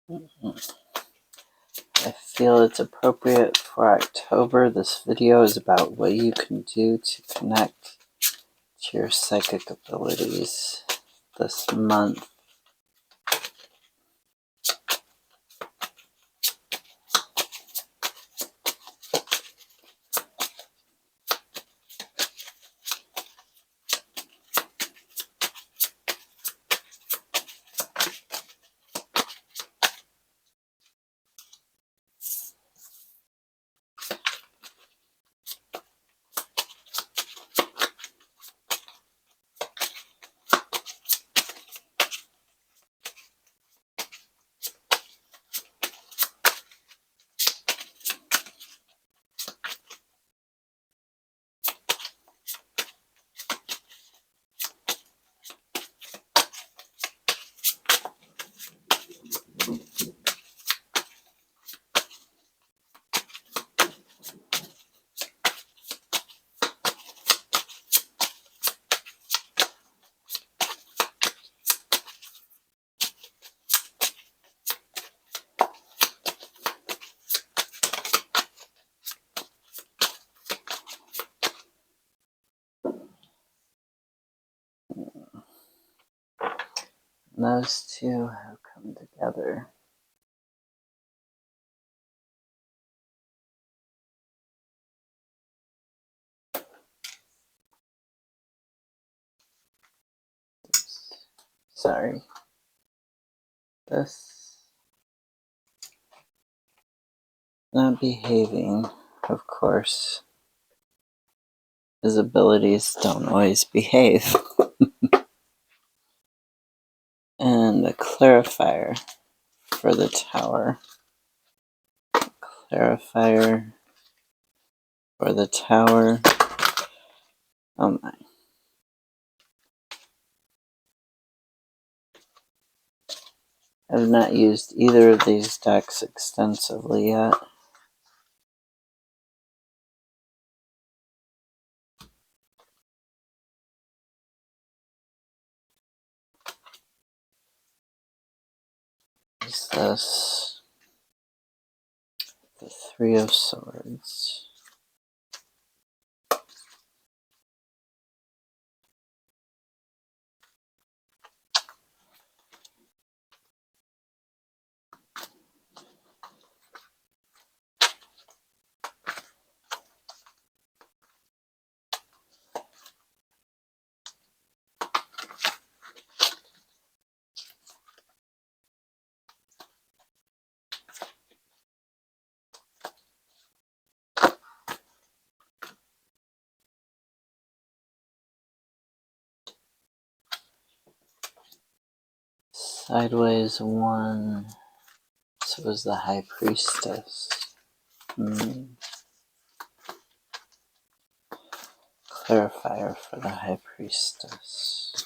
I feel it's appropriate for October. This video is about what you can do to connect to your psychic abilities this month. And those two have come together. Oops. Sorry. This not behaving, of course. His abilities don't always behave. And a clarifier for the tower. Clarifier for the tower. Oh my. I've not used either of these decks extensively yet. Is this the Three of Swords? Sideways one. So it was the High Priestess. Clarifier for the High Priestess.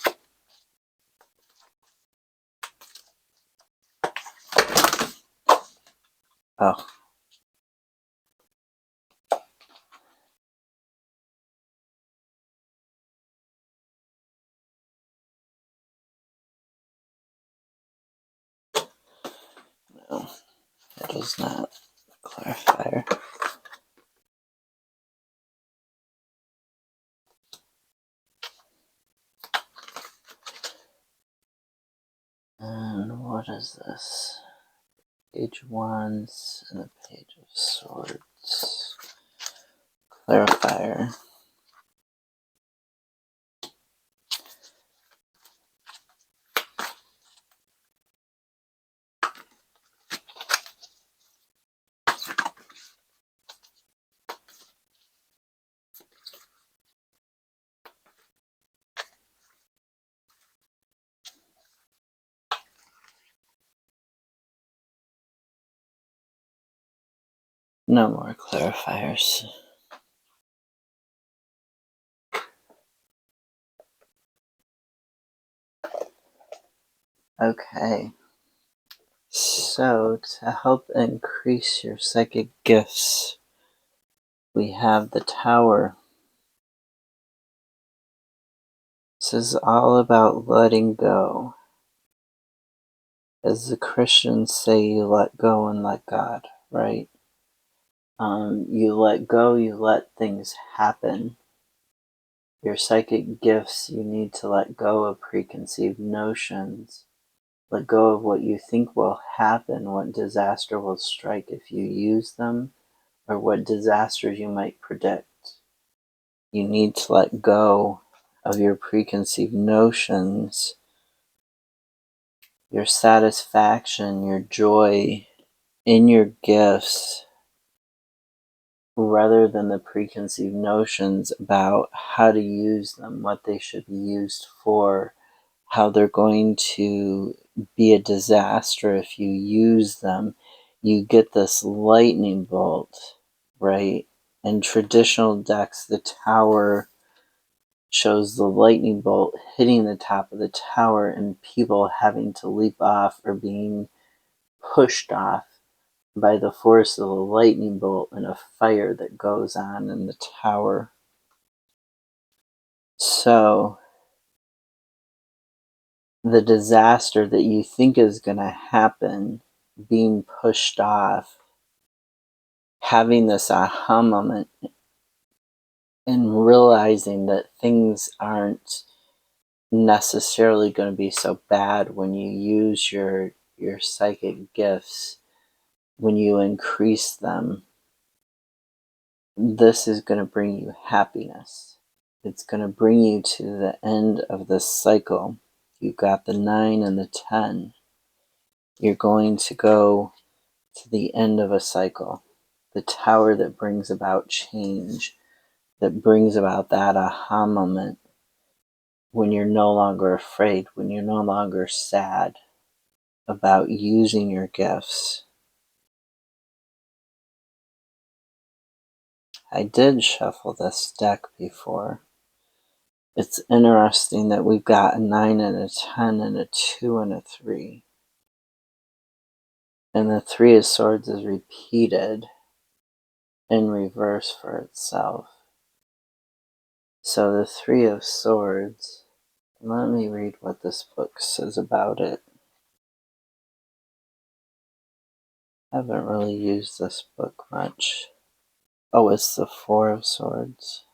Oh. No, it is not a clarifier. And what is this? Page of Wands and a Page of Swords. Clarifier. No more clarifiers. Okay. So, to help increase your psychic gifts, we have the Tower. This is all about letting go. As the Christians say, you let go and let God, right? You let go, you let things happen. Your psychic gifts, you need to let go of preconceived notions. Let go of what you think will happen, what disaster will strike if you use them, or what disasters you might predict. You need to let go of your preconceived notions, your satisfaction, your joy in your gifts, rather than the preconceived notions about how to use them, what they should be used for, how they're going to be a disaster if you use them. You get this lightning bolt, right? In traditional decks, the tower shows the lightning bolt hitting the top of the tower and people having to leap off or being pushed off by the force of the lightning bolt and a fire that goes on in the tower. So the disaster that you think is going to happen, being pushed off, having this aha moment and realizing that things aren't necessarily going to be so bad when you use your psychic gifts, when you increase them. This is going to bring you happiness. It's going to bring you to the end of this cycle. You've got the 9 and the 10. You're going to go to the end of a cycle. The tower that brings about change, that brings about that aha moment when you're no longer afraid, when you're no longer sad about using your gifts. I did shuffle this deck before. It's interesting that we've got a 9 and a 10 and a 2 and a 3. And the 3 of Swords is repeated in reverse for itself. So the 3 of Swords, let me read what this book says about it. I haven't really used this book much. Oh, it's the 4 of Swords.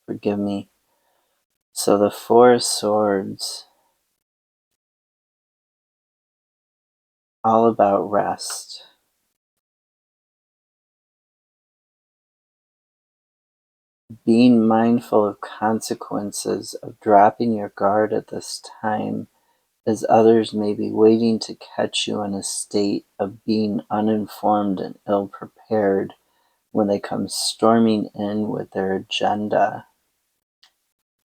Forgive me. So the 4 of Swords, all about rest. Being mindful of consequences of dropping your guard at this time, as others may be waiting to catch you in a state of being uninformed and ill-prepared when they come storming in with their agenda.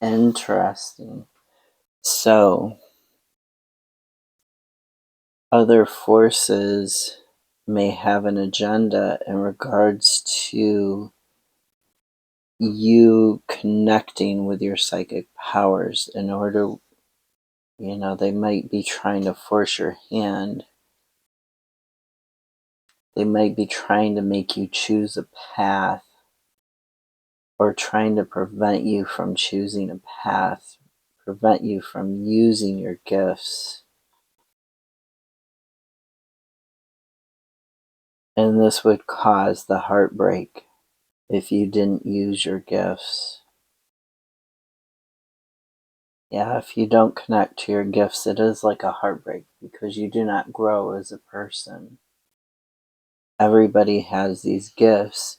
Interesting. So, other forces may have an agenda in regards to you connecting with your psychic powers in order, they might be trying to force your hand. They might be trying to make you choose a path or trying to prevent you from choosing a path, prevent you from using your gifts. And this would cause the heartbreak if you didn't use your gifts. Yeah, if you don't connect to your gifts, it is like a heartbreak because you do not grow as a person. Everybody has these gifts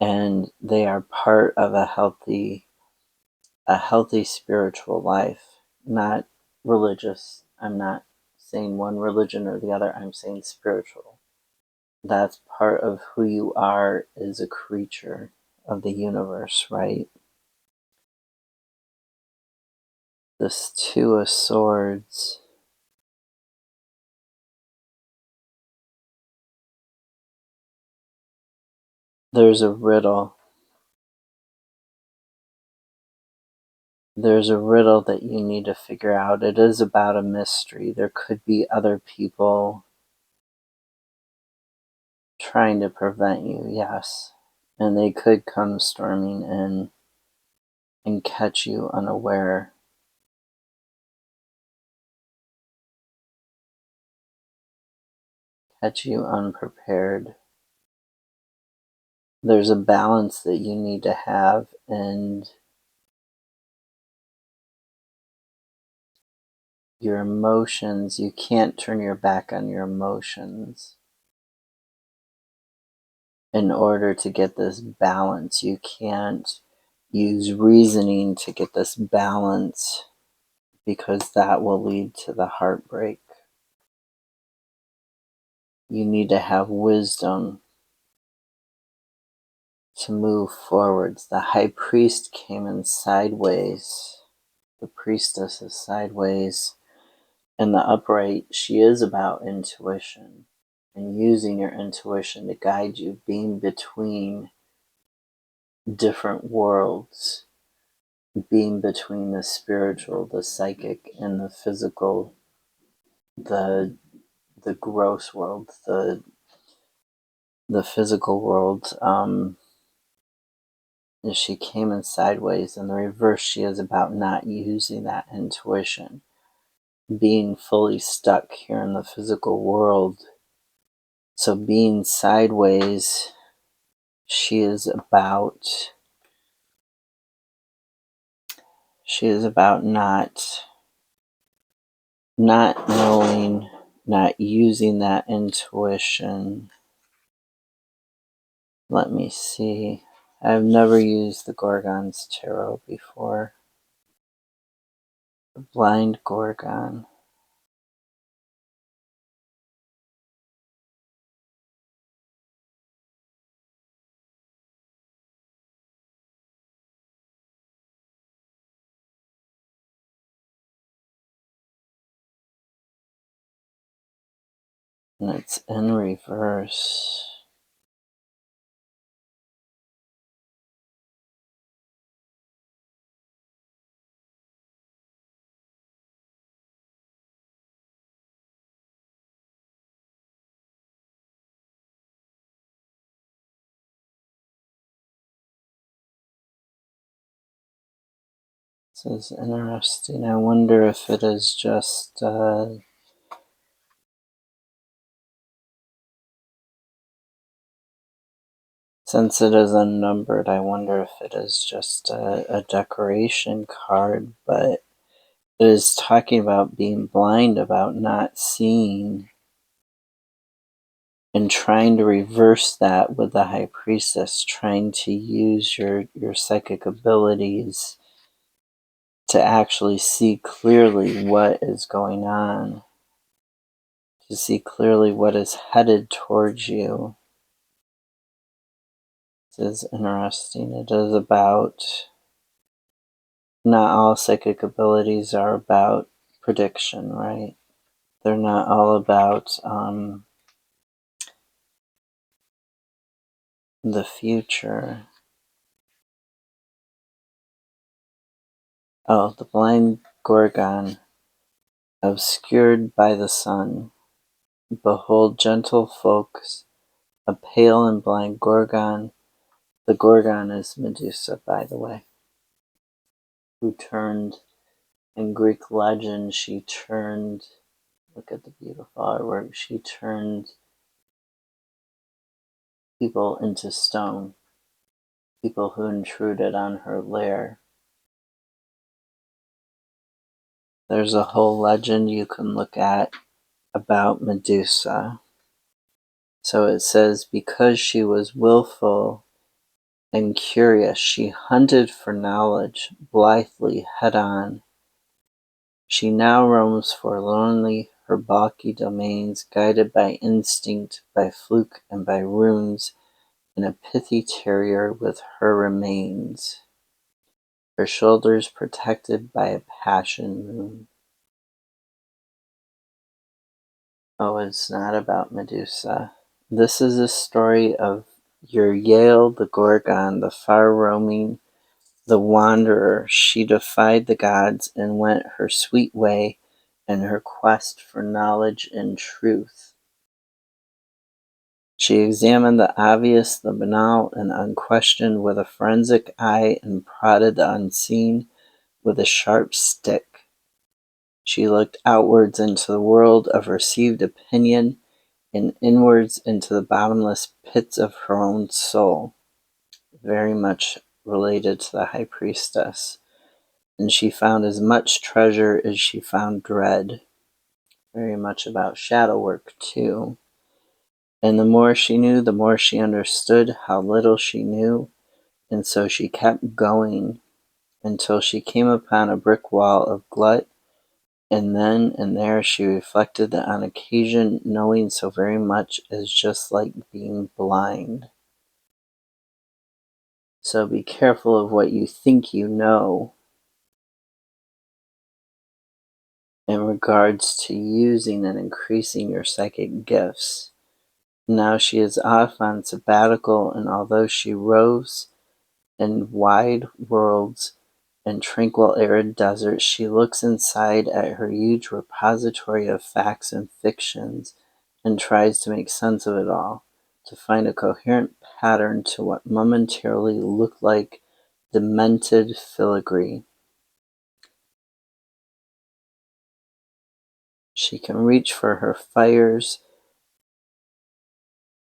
and they are part of a healthy spiritual life, not religious. I'm not saying one religion or the other, I'm saying spiritual. That's part of who you are as a creature of the universe, right? This 2 of Swords. There's a riddle. There's a riddle that you need to figure out. It is about a mystery. There could be other people trying to prevent you, yes. And they could come storming in and catch you unaware. catch you unprepared. There's a balance that you need to have, and your emotions, you can't turn your back on your emotions. In order to get this balance, you can't use reasoning to get this balance, because that will lead to the heartbreak. You need to have wisdom to move forwards. The high priest came in sideways. The priestess is sideways. In the upright, she is about intuition and using your intuition to guide you, being between different worlds, being between the spiritual, the psychic, and the physical, the gross world, the physical world. She came in sideways. In the reverse, she is about not using that intuition, being fully stuck here in the physical world. So being sideways, she is about not knowing, not using that intuition. Let me see. I've never used the Gorgon's Tarot before. The Blind Gorgon. And it's in reverse. This is interesting. I wonder if it is just since it is unnumbered, I wonder if it is just a decoration card, but it is talking about being blind, about not seeing, and trying to reverse that with the High Priestess, trying to use your psychic abilities to actually see clearly what is going on, to see clearly what is headed towards you. This is interesting. It is about, not all psychic abilities are about prediction, right? They're not all about the future. Oh, the Blind Gorgon, obscured by the sun. Behold, gentle folks, a pale and blind Gorgon. The Gorgon is Medusa, by the way, who turned, in Greek legend, she turned, look at the beautiful artwork, she turned people into stone, people who intruded on her lair. There's a whole legend you can look at about Medusa. So it says, because she was willful and curious, she hunted for knowledge blithely head on. She now roams forlornly her balky domains, guided by instinct, by fluke, and by runes, in a pithy terrier with her remains, her shoulders protected by a passion moon. Oh, it's not about Medusa. This is a story of your Yale, the Gorgon, the far-roaming, the wanderer. She defied the gods and went her sweet way in her quest for knowledge and truth. She examined the obvious, the banal, and unquestioned with a forensic eye, and prodded the unseen with a sharp stick. She looked outwards into the world of received opinion and inwards into the bottomless pits of her own soul, very much related to the High Priestess. And she found as much treasure as she found dread, very much about shadow work too. And the more she knew, the more she understood how little she knew, and so she kept going until she came upon a brick wall of glut, and then and there she reflected that on occasion knowing so very much is just like being blind. So be careful of what you think you know in regards to using and increasing your psychic gifts. Now she is off on sabbatical, and although she roves in wide worlds and tranquil arid deserts, she looks inside at her huge repository of facts and fictions and tries to make sense of it all, to find a coherent pattern to what momentarily looked like demented filigree. She can reach for her fires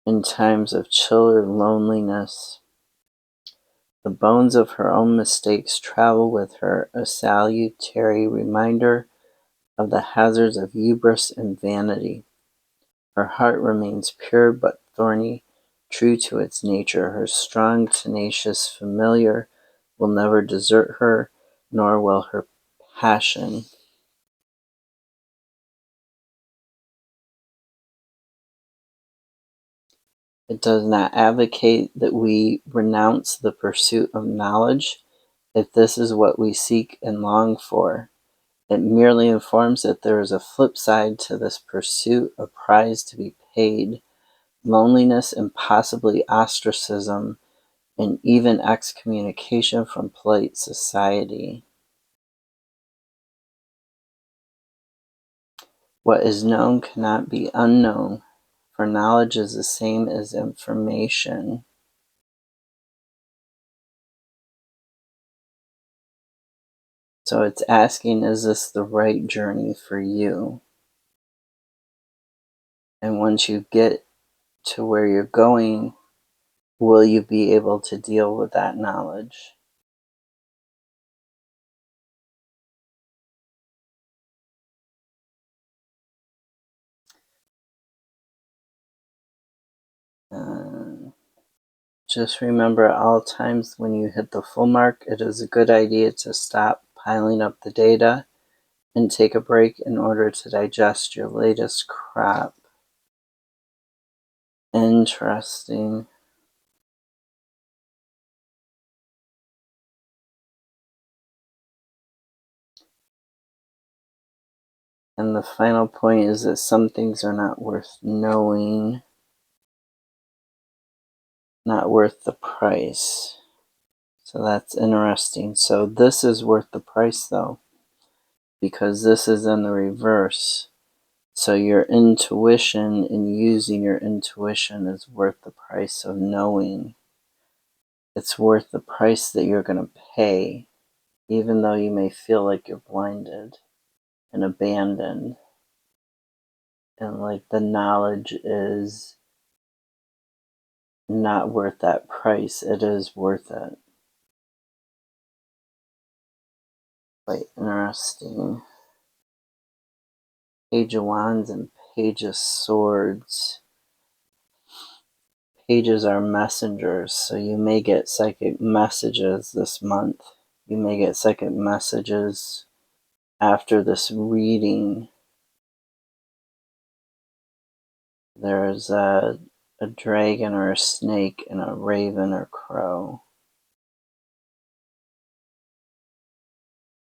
in times of chill or loneliness. The bones of her own mistakes travel with her, a salutary reminder of the hazards of hubris and vanity. Her heart remains pure but thorny, true to its nature. Her strong, tenacious familiar will never desert her, nor will her passion. It does not advocate that we renounce the pursuit of knowledge if this is what we seek and long for. It merely informs that there is a flip side to this pursuit, a price to be paid, loneliness and possibly ostracism, and even excommunication from polite society. What is known cannot be unknown, for knowledge is the same as information. So it's asking, is this the right journey for you? And once you get to where you're going, will you be able to deal with that knowledge? Just remember at all times when you hit the full mark, it is a good idea to stop piling up the data and take a break in order to digest your latest crop. Interesting. And the final point is that some things are not worth knowing, not worth the price. So that's interesting. So this is worth the price though, because this is in the reverse. So your intuition and using your intuition is worth the price of knowing. It's worth the price that you're going to pay, even though you may feel like you're blinded and abandoned. And like the knowledge is not worth that price. It is worth it. Quite interesting. Page of Wands and Page of Swords. Pages are messengers, so you may get psychic messages this month. You may get psychic messages after this reading. There's a dragon or a snake and a raven or crow.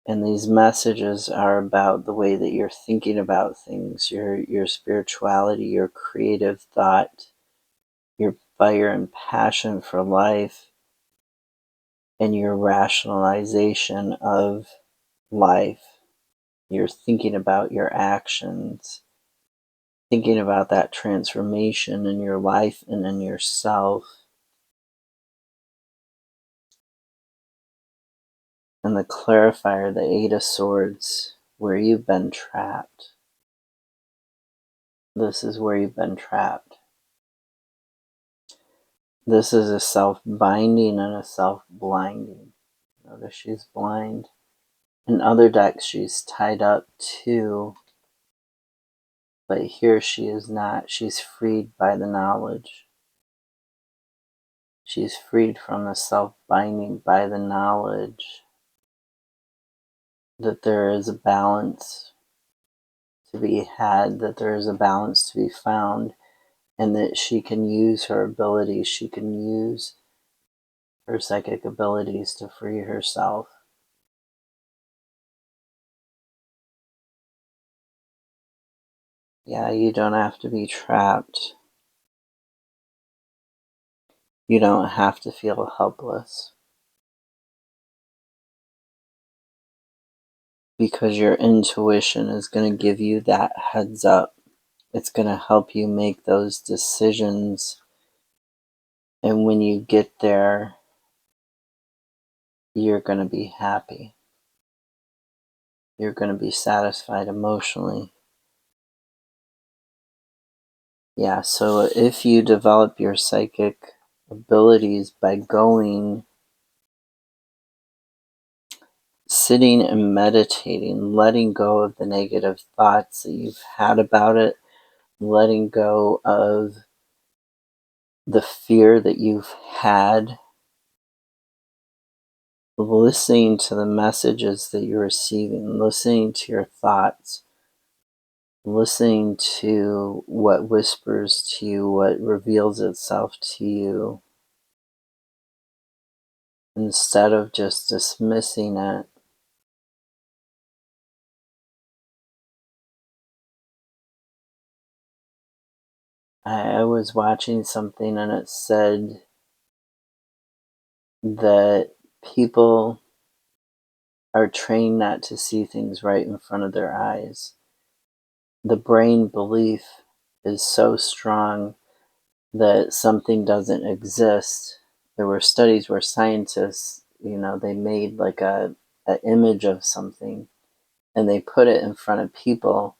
And these messages are about the way that you're thinking about things, your spirituality, your creative thought, your fire and passion for life, and your rationalization of life. You're thinking about your actions, thinking about that transformation in your life and in yourself. And the clarifier, the Eight of Swords, where you've been trapped. This is where you've been trapped. This is a self-binding and a self-blinding. Notice she's blind. In other decks, she's tied up too, but here she is not. She's freed by the knowledge. She's freed from the self-binding by the knowledge that there is a balance to be had, that there is a balance to be found, and that she can use her abilities, she can use her psychic abilities to free herself. Yeah, you don't have to be trapped. You don't have to feel helpless. Because your intuition is going to give you that heads up. It's going to help you make those decisions. And when you get there, you're going to be happy. You're going to be satisfied emotionally. Yeah, so if you develop your psychic abilities by sitting and meditating, letting go of the negative thoughts that you've had about it, letting go of the fear that you've had, listening to the messages that you're receiving, listening to your thoughts, listening to what whispers to you, what reveals itself to you, instead of just dismissing it. I was watching something and it said that people are trained not to see things right in front of their eyes. The brain belief is so strong that something doesn't exist. There were studies where scientists, they made like an image of something and they put it in front of people,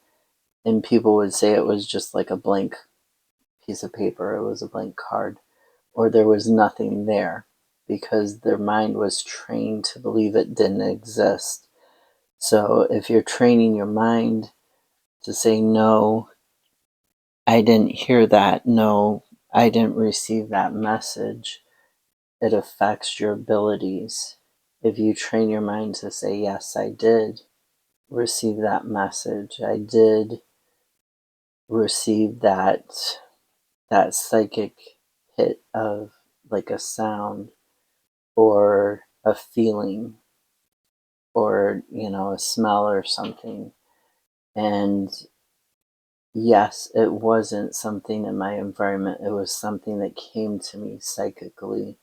and people would say it was just like a blank piece of paper, it was a blank card, or there was nothing there, because their mind was trained to believe it didn't exist. So if you're training your mind to say, no, I didn't hear that, no, I didn't receive that message, it affects your abilities. If you train your mind to say, yes, I did receive that message, I did receive that psychic hit of like a sound or a feeling or a smell or something, and yes, it wasn't something in my environment, it was something that came to me psychically,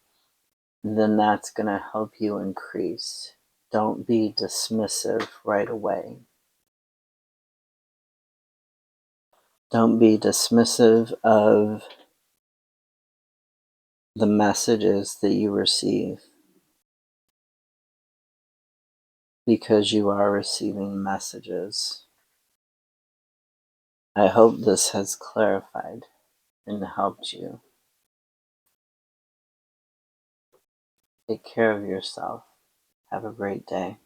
then that's going to help you increase. Don't be dismissive right away. Don't be dismissive of the messages that you receive, because you are receiving messages. I hope this has clarified and helped you. Take care of yourself. Have a great day.